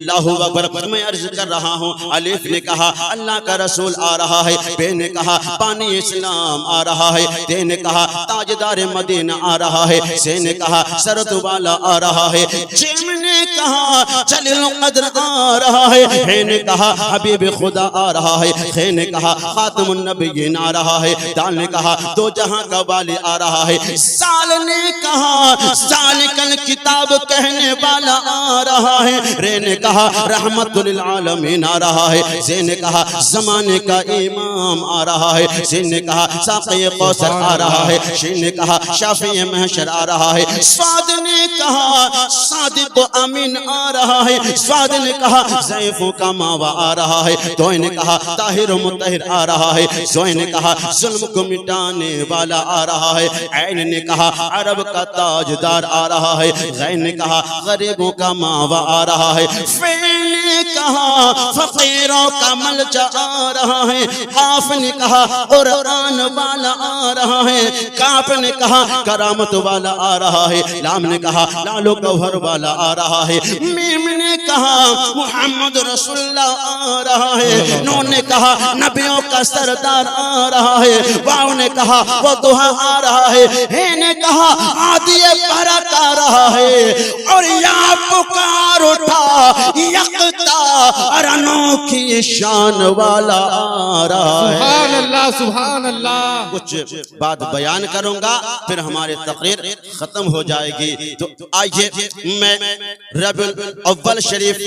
اللہ اکبر، میں عرض کر رہا ہوں۔ الف نے کہا اللہ کا رسول آ رہا ہے، بے نے کہا بانی اسلام آ رہا ہے، تے نے کہا تاجدار مدینہ آ رہا ہے، سے نے کہا سرد والا آ رہا ہے، جیم نے کہا جلیل القدر آ رہا ہے، ہے نے کہا حبیب خدا آ رہا ہے، خے نے کہا خاتم النبیین آ رہا ہے، دال نے کہا دو جہاں کا والی آ رہا ہے، سال نے کہا ذالک الکتاب کہنے والا آ رہا ہے، رے نے کہا رحمت للعالمین آ رہا ہے، زے نے کہا زمانے کا امام آ رہا ہے، زین نے کہا ساقی کوثر آ رہا ہے، شین نے کہا شافع محشر آ رہا ہے، سعد نے کہا صادق و امین آ رہا ہے، سعد نے کہا ضعیفوں کا ماوا آ رہا ہے، دوئے نے کہا طاہر و مطہر آ رہا ہے، زوئے نے کہا ظلم کو مٹانے والا آ رہا ہے، عین نے کہا عرب کا تاجدار آ رہا ہے، غین نے کہا غریبوں کا ماوا آ رہا ہے، فعل نے کہا فقیروں کا ملجا آ رہا ہے، قاف نے کہا قرآن والا آ رہا ہے، کاف نے کہا کرامت والا آ رہا ہے، لام نے کہا لال و گوہر والا آ رہا ہے، میم نے کہا محمد رسول اللہ آ رہا ہے، نون نے کہا نبیوں کا سردار آ رہا ہے، واو نے کہا وہ دوہا آ رہا ہے، ہے نے کہا عادی برک آ رہا ہے، اور یا پکار اٹھا یکتا اور انوکھی شان والا آ رہا ہے۔ سبحان اللہ سبحان اللہ۔ کچھ بات بیان کروں گا پھر ہماری تقریر ختم ہو جائے گی، تو آئیے میں ربیع الاول شریف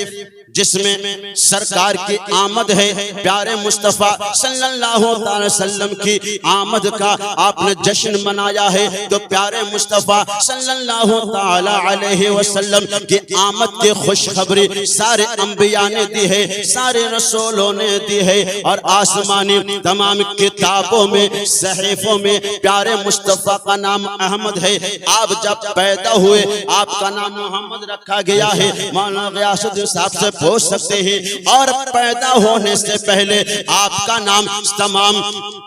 جس میں سرکار کی آمد ہے، پیارے مصطفیٰ صلی اللہ علیہ وسلم کی آمد کا آپ نے جشن منایا ہے، تو پیارے مصطفیٰ صلی اللہ علیہ وسلم کی آمد کی خوشخبری سارے انبیاء نے دی ہے، سارے رسولوں نے دی ہے، اور آسمانی تمام کتابوں میں صحیفوں میں پیارے مصطفیٰ کا نام احمد ہے۔ آپ جب پیدا ہوئے آپ کا نام محمد رکھا گیا ہے، مولانا غیاث الدین صاحب سے پوچھ سکتے ہیں، اور پیدا ہونے سے پہلے آپ کا نام تمام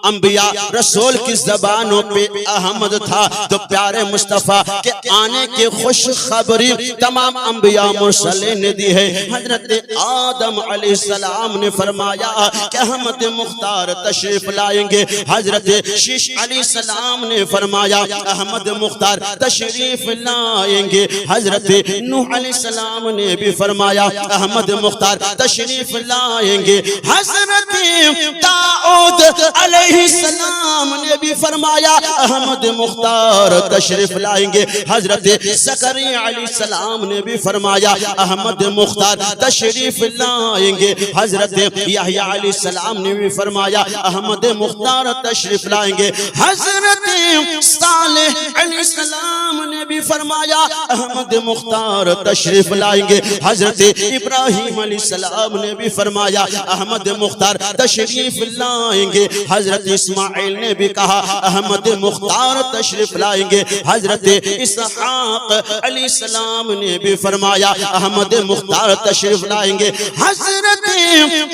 انبیاء رسول کی زبانوں پہ احمد تھا، تو پیارے مصطفیٰ کے آنے کی خوشخبری تمام انبیاء مرسلین نے دی ہے۔ حضرت آدم علیہ السلام نے فرمایا کہ احمد مختار تشریف لائیں گے، حضرت شیش علیہ السلام نے فرمایا احمد مختار تشریف لائیں گے، حضرت نوح علیہ السلام نے بھی فرمایا احمد مختار تشریف لائیں گے، حضرت داؤد علیہ السلام نے بھی فرمایا احمد مختار تشریف لائیں گے، حضرت زکریا علیہ السلام نے بھی فرمایا احمد مختار تشریف لائیں گے، حضرت یحییٰ علیہ السلام نے بھی فرمایا احمد مختار تشریف لائیں گے، حضرت صالح علیہ السلام نے بھی فرمایا احمد مختار تشریف لائیں گے، حضرت ابراہیم علیہ السلام نے بھی فرمایا احمد مختار تشریف لائیں گے، حضرت اسماعیل نے بھی کہا احمد مختار تشریف لائیں گے، حضرت اسحاق علیہ السلام نے بھی فرمایا احمد مختار تشریف لائیں گے، حضرت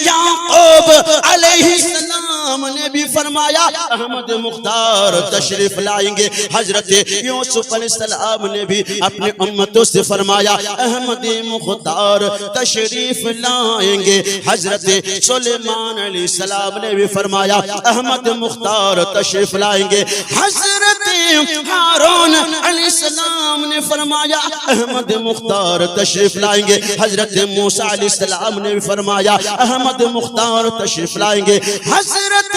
یعقوب علیہ السلام نے بھی فرمایا احمد مختار تشریف لائیں گے، حضرت یوسف علیہ السلام نے بھی اپنے امتوں سے فرمایا احمد مختار تشریف لائیں گے، حضرت سلیمان علیہ السلام نے بھی فرمایا احمد مختار تشریف لائیں گے، حضرت ہارون علیہ السلام نے فرمایا احمد مختار تشریف لائیں گے، حضرت موسیٰ علیہ السلام نے بھی فرمایا احمد مختار تشریف لائیں گے، حضرت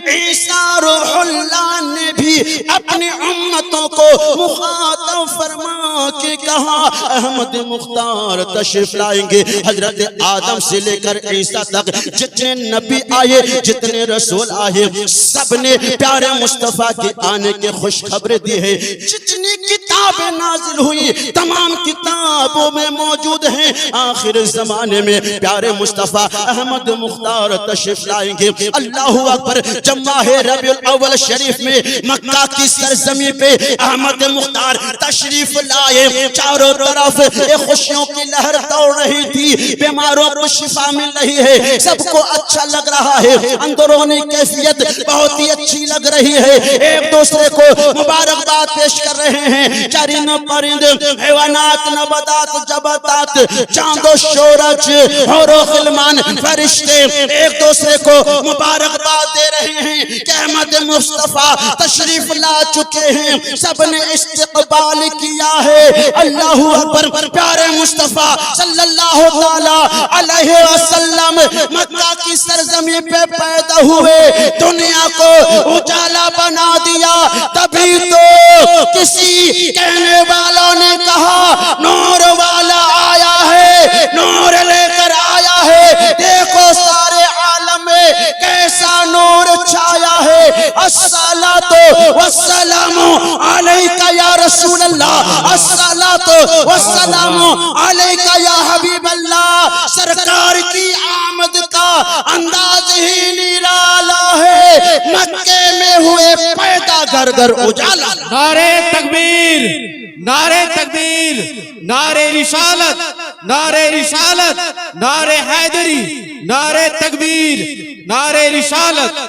عیسیٰ روح اللہ نے بھی اپنی امتوں کو مخاطب فرما کے کہا احمد مختار تشریف لائیں گے، حضرت آدم سے لے کر عیسیٰ تک جتنے نبی آئے جتنے رسول آئے سب نے پیارے مصطفیٰ کے آنے کے خوشخبر دی ہے، جتنی کتابیں نازل ہوئی تمام کتابوں میں موجود ہیں، آخر زمانے میں پیارے مصطفیٰ احمد مختار تشریف لائیں گے۔ اللہ اکبر، جب ماہ ربیع الاول شریف میں مکہ کی سرزمین پہ احمد مختار تشریف لائے، چاروں طرف خوشیوں کی لہر دوڑ رہی تھی، بیماروں کو شفا مل رہی ہے، سب کو اچھا لگ رہا ہے، اندرونی کیفیت بہت ہی اچھی لگ رہی ہے، ایک دوسرے کو مبارکباد پیش کر رہے ہیں، چرند پرند حیوانات نباتات جباتات چاند و سورج حور و غلمان فرشتے ایک دوسرے کو مبارکباد دے رہے ہیں کہ احمد مصطفیٰ تشریف لا چکے ہیں سب نے استقبال کیا ہے اللہ اکبر پیارے مصطفیٰ صلی اللہ تعالی علیہ وسلم مکہ کی سرزمین پہ پیدا ہوئے دنیا کو اجالا بنا دیا تبھی تو کسی کہنے والوں نے کہا نور والا آیا ہے نور لے کر آیا ہے دیکھو سارے عالم میں کیسا نور چھایا ہے الصلاۃ والسلام علیک یا رسول اللہ الصلاۃ والسلام علیک یا حبیب اللہ سرکار کی آمد کا انداز ہی نرالا ہے مکے میں ہوئے پیدا گھر گھر اجالا نعرہ تکبیر نعرہ تکبیر نعرہ رسالت نعرہ رسالت نعرہ حیدری نعرہ تکبیر نعرہ رسالت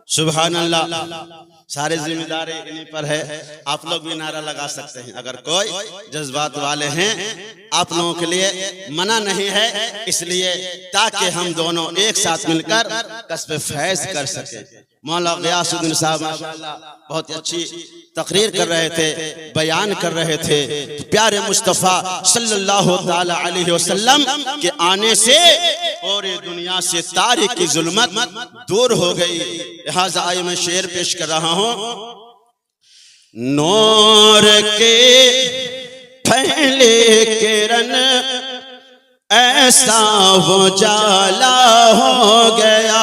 سبحان اللہ سارے ذمہ داری انہیں پر ہے آپ لوگ بھی نعرہ لگا سکتے ہیں اگر کوئی جذبات والے ہیں آپ لوگوں کے لیے منع نہیں ہے اس لیے تاکہ ہم دونوں ایک ساتھ مل کر کسب فیض کر سکیں مولا غیاث الدین صاحب ماشاءاللہ بہت اچھی تقریر کر رہے تھے بیان کر رہے تھے پیارے مصطفیٰ صلی اللہ تعالی علیہ وسلم کے آنے سے پوری دنیا سے تاریک کی ظلمت دور ہو گئی لہذا آئے میں شعر پیش کر رہا ہوں نور کے پھیلے کرن ایسا اجالا ہو گیا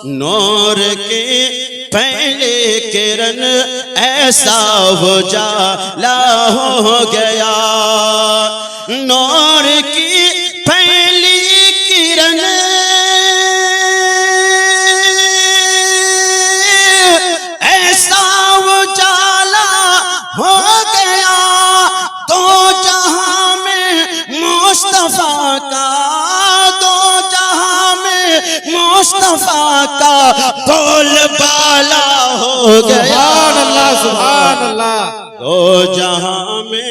نور کے پھیلے کرن ایسا اجالا ہو گیا نور کی پھیلی کرن ایسا اجالا ہو گیا تو جہاں میں مصطفیٰ کا دو جہاں میں مصطفیٰ کا بول بالا ہو گیا سبحان اللہ دو جہاں میں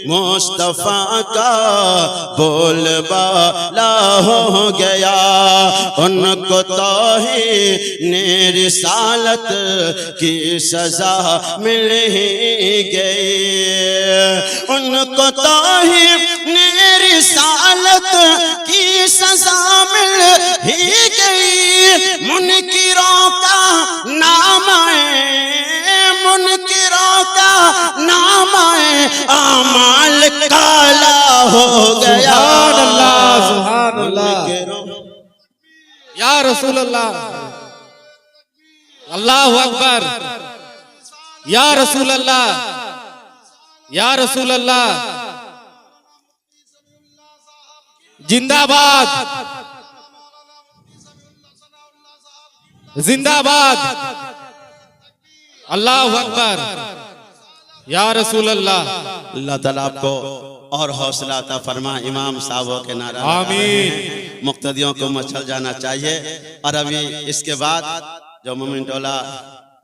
مصطفیٰ کا بول بالا ہو گیا ان کو توہین رسالت کی سزا مل ہی گئی ان کو توہین رسالت کی سزا مل ہی گئی منکروں کا نام منکروں کا نام اعمال کالا ہو گیا سبحان اللہ سبحان اللہ یا رسول اللہ اللہ اکبر یا رسول اللہ یا رسول اللہ زندہ باد زندہ باد اللہ اکبر یا رسول اللہ اللہ تعالیٰ آپ کو اور حوصلہ عطا فرما امام صاحبوں کے نعرہ آمین مقتدیوں کو مچل جانا چاہیے اور ابھی اس کے بعد جو مومن ٹولہ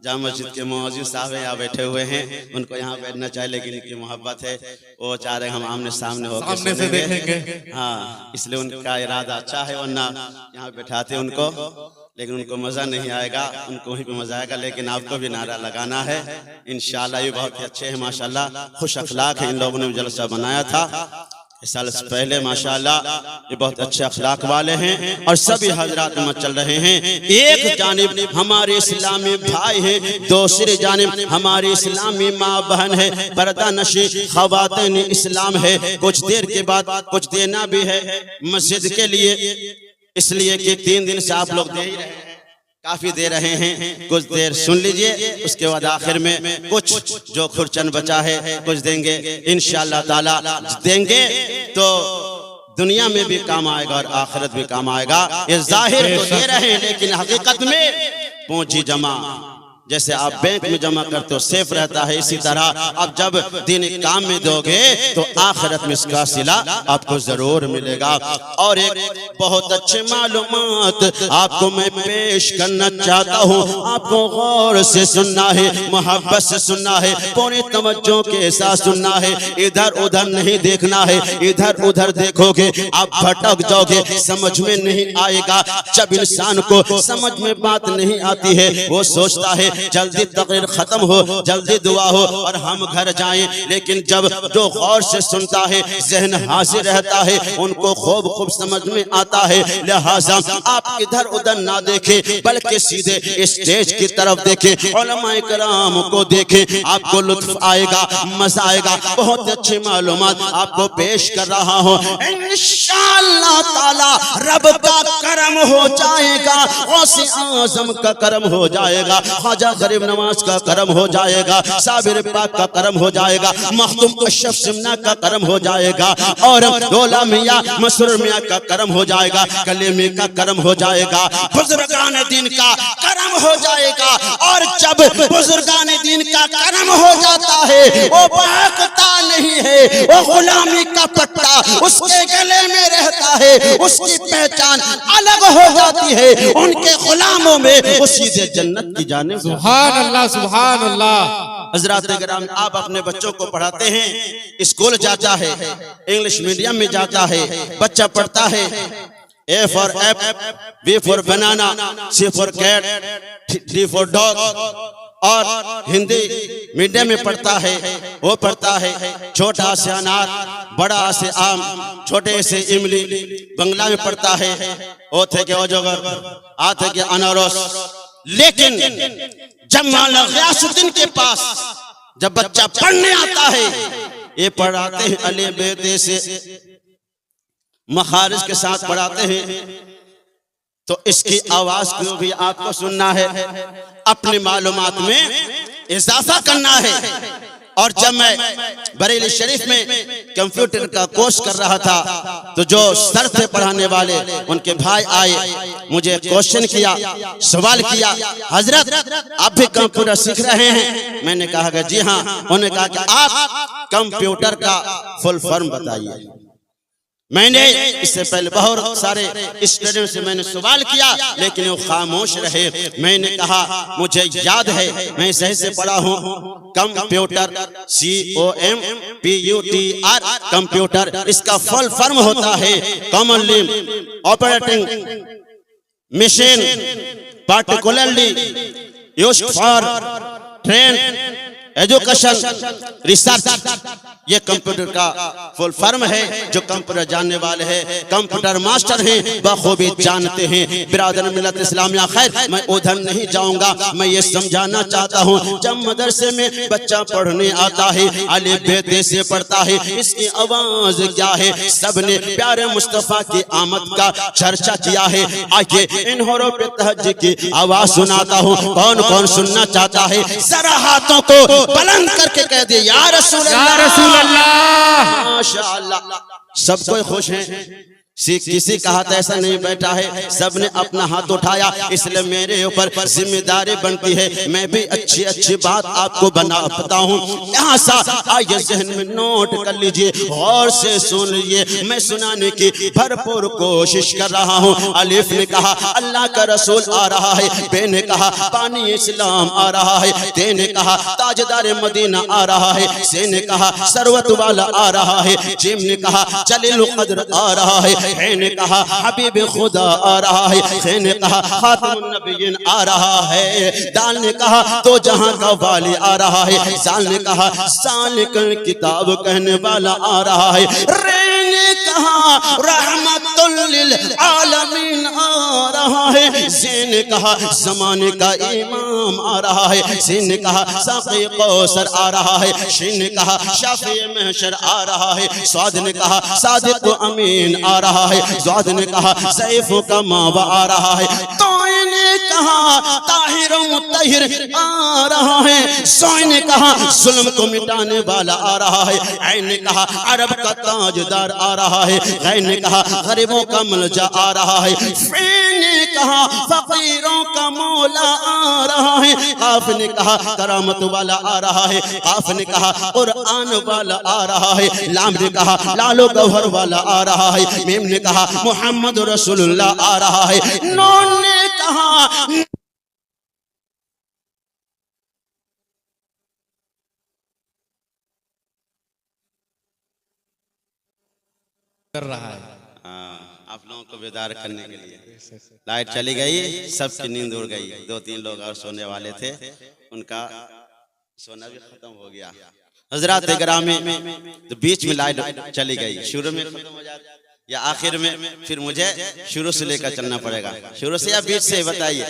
جامع مسجد کے مؤذن صاحب یہاں بیٹھے ہوئے ہیں ان کو یہاں بیٹھنا چاہیے لیکن ان کی محبت ہے وہ چاہ رہے ہیں ہم آمنے سامنے ہو کے سامنے سے دیکھیں گے ہاں اس لیے ان کا ارادہ اچھا ہے ورنہ یہاں بیٹھاتے ان کو لیکن ان کو مزہ نہیں آئے گا ان کو ہی پہ مزہ آئے گا لیکن آپ کو بھی نعرہ لگانا ہے انشاءاللہ یہ بہت ہی اچھے ہیں ماشاءاللہ خوش اخلاق ہیں ان لوگوں نے جلسہ بنایا تھا اس سال سے پہلے ماشاءاللہ یہ بہت اچھے اخلاق والے ہیں اور سبھی حضرات میں چل رہے ہیں ایک جانب ہمارے اسلامی بھائی ہیں دوسری جانب ہماری اسلامی ماں بہن ہے پردہ نشی خواتین اسلام ہے کچھ دیر کے بعد کچھ دینا بھی ہے مسجد کے لیے اس لیے کہ 3 دن سے آپ لوگ دے ہی رہے ہیں کافی دے رہے ہیں کچھ دیر سن لیجئے اس کے بعد آخر میں کچھ جو خرچن بچا ہے کچھ دیں گے انشاءاللہ تعالی دیں گے تو دنیا میں بھی کام آئے گا اور آخرت بھی کام آئے گا یہ ظاہر تو دے رہے ہیں لیکن حقیقت میں پونجی جمع جیسے آپ بینک میں جمع کرتے ہو سیف رہتا ہے، اسی طرح اب جب دینی کام میں دو گے تو آخرت میں اس کا صلہ آپ کو ضرور ملے گا۔ اور ایک بہت اچھے معلومات آپ کو میں پیش کرنا چاہتا ہوں، آپ کو غور سے سننا ہے، محبت سے سننا ہے، پوری توجہ کے ساتھ سننا ہے، ادھر ادھر نہیں دیکھنا ہے۔ ادھر ادھر دیکھو گے آپ بھٹک جاؤ گے، سمجھ میں نہیں آئے گا۔ جب انسان کو سمجھ میں بات نہیں آتی ہے وہ سوچتا ہے جلدی تقریر ختم ہو، جلدی دعا ہو اور ہم گھر جائیں، لیکن جب جو غور سے سنتا ہے ذہن حاضر رہتا ہے، ان کو خوب سمجھ میں آتا ہے۔ لہٰذا آپ ادھر ادھر نہ دیکھیں بلکہ سیدھے اسٹیج کی طرف دیکھیں، علماء کرام کو دیکھیں، آپ کو لطف آئے گا، مزہ آئے گا۔ بہت اچھی معلومات آپ کو پیش کر رہا ہوں، انشاءاللہ تعالی رب کا کرم ہو جائے گا، غوث اعظم کا کرم ہو جائے گا، خواجہ غریب نواز کا کرم ہو جائے گا، صابر پاک کا کرم ہو جائے گا، مخدوم اشرف سمنا کا کرم ہو جائے گا، اور دولا میاں مسرور میاں کا کرم ہو جائے گا، کلیمی کا کرم ہو جائے گا، بزرگان دین کا کرم ہو جائے گا۔ اور جب بزرگان دین کا کرم ہو جاتا ہے وہ بھاگتا نہیں ہے، وہ غلامی کا پٹا اس کے گلے میں رہتا ہے، اس کی پہچان الگ ہو جاتی ہے، ان کے غلاموں میں وہ سیدھے جنت کی جانب۔ سبحان اللہ سبحان اللہ۔ حضرات کرام، آپ اپنے بچوں کو پڑھاتے ہیں، اسکول جاتا ہے، انگلش میڈیم میں جاتا ہے، بچہ پڑھتا ہے A for apple, B for banana, C for cat, D for dog، اور ہندی میڈیم میں پڑھتا ہے، وہ پڑھتا ہے چھوٹا سے انار، بڑا سے آم، چھوٹے سے املی۔ بنگلہ میں پڑھتا ہے او تھے کہ اوجوگر، آ تھے کہ اناروس۔ لیکن جب مولانا غیاث الدین کے پاس جب بچہ پڑھنے آتا ہے، یہ پڑھاتے ہیں الف ب ت سے مخارج کے ساتھ پڑھاتے ہیں، تو اس کی آواز کو بھی آپ کو سننا ہے، اپنی معلومات میں اضافہ کرنا ہے۔ اور جب میں بریلی شریف میں کمپیوٹر کا کورس کر رہا تھا تو جو سر تھے پڑھانے والے، ان کے بھائی آئے، مجھے کوشچن کیا، سوال کیا، حضرت آپ بھی کمپیوٹر سیکھ رہے ہیں؟ میں نے کہا کہ جی ہاں۔ انہوں نے کہا کہ آپ کمپیوٹر کا فل فارم بتائیے۔ میں نے اس سے پہلے بہت سارے اسٹوڈنٹ سے میں نے سوال کیا لیکن وہ خاموش رہے۔ میں نے کہا مجھے یاد ہے، میں صحیح سے پڑھا ہوں، کمپیوٹر COMPUTR کمپیوٹر، اس کا فل فارم ہوتا ہے commonly operating machine particularly used for train education research. یہ کمپیوٹر کا فل فارم ہے۔ جو کمپیوٹر جاننے والے ہیں، کمپیوٹر ماسٹر ہیں، بخوبی جانتے ہیں۔ برادر ملت اسلامیہ خیر، میں ادھر نہیں جاؤں گا، میں یہ سمجھانا چاہتا ہوں جب مدرسے میں بچہ پڑھنے آتا ہے، الف ب ت سے پڑھتا ہے، اس کی آواز کیا ہے؟ سب نے پیارے مصطفیٰ کی آمد کا چرچا کیا ہے۔ آئیے ان حروف تہجی کی آواز سناتا ہوں، کون کون سننا چاہتا ہے ذرا ہاتھوں کو بلند کر کے کہہ دے یا رسول اللہ، یا رسول اللہ۔ ماشاءاللہ، سب کوئی خوش ہیں، کسی کا ہاتھ ایسا نہیں بیٹھا ہے، سب نے اپنا ہاتھ اٹھایا۔ اس لئے میرے اوپر ذمہ داری بنتی ہے، میں بھی اچھی اچھی بات آپ کو بتا ہوں۔ یہاں سا آئیے ذہن میں نوٹ کر لیجئے، غور سے سن لیجئے، میں سنانے کی بھرپور کوشش کر رہا ہوں۔ الف نے کہا اللہ کا رسول آ رہا ہے، بے نے کہا پانی اسلام آ رہا ہے، تے نے کہا تاجدار مدینہ آ رہا ہے، سے نے کہا ثروت والا آ رہا ہے، جیم نے کہا جلیل قدر آ رہا ہے، ہے نے کہا حبیب خدا آ رہا ہے، خے نے کہا خاتم النبیین آ رہا ہے، دال نے کہا تو جہاں کا والی آ رہا ہے، سال نے کہا سالک کتاب کہنے والا آ رہا ہے، رے نے کہا رحمت للعالمین آ رہا ہے، زین نے کہا زمانے کا امام آ رہا ہے، سین نے کہا ساقی کوثر آ رہا ہے، شین نے کہا شافع محشر آ رہا ہے، سعد نے کہا صادق و امین آ رہا ہے، زعد نے کہا سیف کا ماوا آ رہا ہے، تو نے کہا طاہر و مطہر آ رہا ہے، سوئے نے کہا ظلم کو مٹانے والا آ رہا ہے، عین نے کہا عرب کا تاجدار آ رہا ہے، غین نے کہا غریبوں کا ملجا آ رہا ہے، فین نے کہا فقیروں کا مولا آ رہا ہے، قاف نے کہا کرامت والا آ رہا ہے، قاف نے کہا قرآن والا آ رہا ہے، لام نے کہا لال و گوہر والا آ رہا ہے، میم نے کہا محمد رسول اللہ آ رہا ہے، نون نے کہا کر رہا ہے۔ آپ لوگوں کو بیدار کرنے کے لیے لائٹ چلی گئی، سب کی نیند اڑ گئی، 2-3 لوگ اور سونے والے تھے، ان کا سونا بھی ختم ہو گیا۔ حضرات گرامی، تو بیچ میں لائٹ چلی گئی، شروع میں ختم ہو جاتی یا آخر میں، پھر مجھے شروع سے لے کر چلنا پڑے گا، شروع سے یا بیچ سے بتائیے؟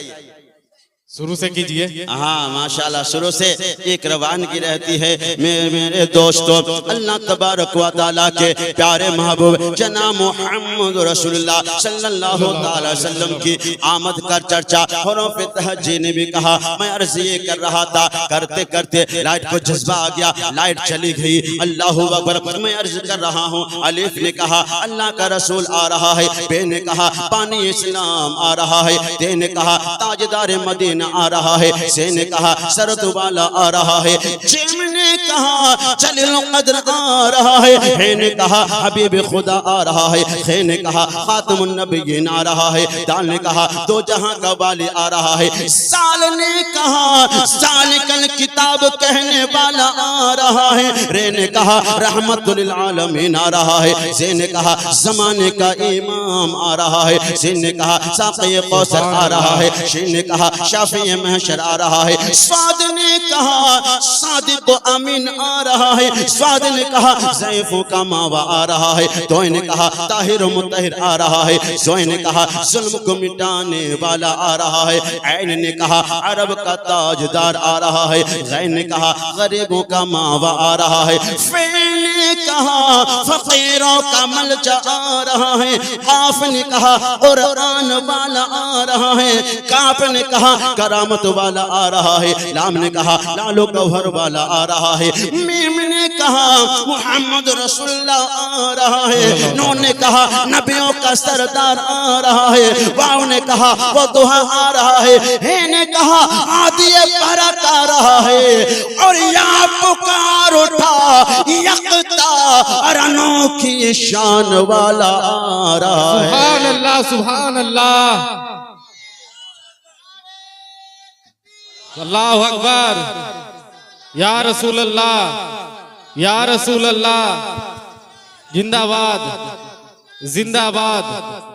شروع سے کیجئے۔ ہاں ماشاءاللہ، شروع سے ایک روانگی رہتی ہے۔ میرے دوستو، اللہ تبارک و تعالیٰ کے پیارے محبوب جناب محمد رسول اللہ صلی اللہ تعالی وسلم کی آمد کا چرچا حروف تہجی نے بھی کہا۔ میں عرض یہ کر رہا تھا، کرتے کرتے لائٹ کو جذبہ آ گیا، لائٹ چلی گئی، اللہ اکبر۔ میں عرض کر رہا ہوں، الف نے کہا اللہ کا رسول آ رہا ہے، بے نے کہا پانی اسلام آ رہا ہے، تے نے کہا تاجدار مدینہ آ رہا ہے، سے نے کہا سرد والا آ رہا ہے، جیم نے کہا جلیل قدر آ رہا ہے، ہے نے کہا حبیب خدا آ رہا ہے، خے نے کہا خاتم النبیین آ رہا ہے، دال نے کہا دو جہاں کا والی آ رہا ہے، سال نے کہا سالک الکتاب کہنے والا آ رہا ہے، رے نے کہا رحمت للعالمین آ رہا ہے، سے نے کہا زمانے کا امام آ رہا ہے، سے نے کہا ساقی کوثر آ رہا ہے، شین نے کہا شافی محشر آ رہا ہے، سعد نے کہا صادق و امین آ رہا ہے، سعد نے کہا ضعیفوں کا ماوا آ رہا ہے، توئے نے کہا طاہر و مطہر آ رہا ہے، زوئے نے کہا ظلم کو مٹانے والا آ رہا ہے، عین نے کہا عرب کا تاجدار آ رہا ہے، غین نے کہا غریبوں کا ماوا آ رہا ہے، فین نے کہا فقیروں کا ملجا آ رہا ہے، قاف نے کہا قرآن والا آ رہا ہے، کاف نے کہا کرامت والا آ رہا ہے، لام نے کہا لال و گوہر والا آ رہا ہے، میم نے کہا محمد رسول اللہ آ رہا ہے، نون نے کہا نبیوں کا سردار آ رہا ہے، واو نے کہا وہ دوہا آ رہا ہے، ہے نے کہا عادی برک آ رہا ہے، اور یا پکار اٹھا یکتا اور انوکھی شان والا آ رہا ہے۔ سبحان اللہ، سبحان اللہ، اللہ اکبر، یا رسول اللہ، یا رسول اللہ، زندہ باد، زندہ باد۔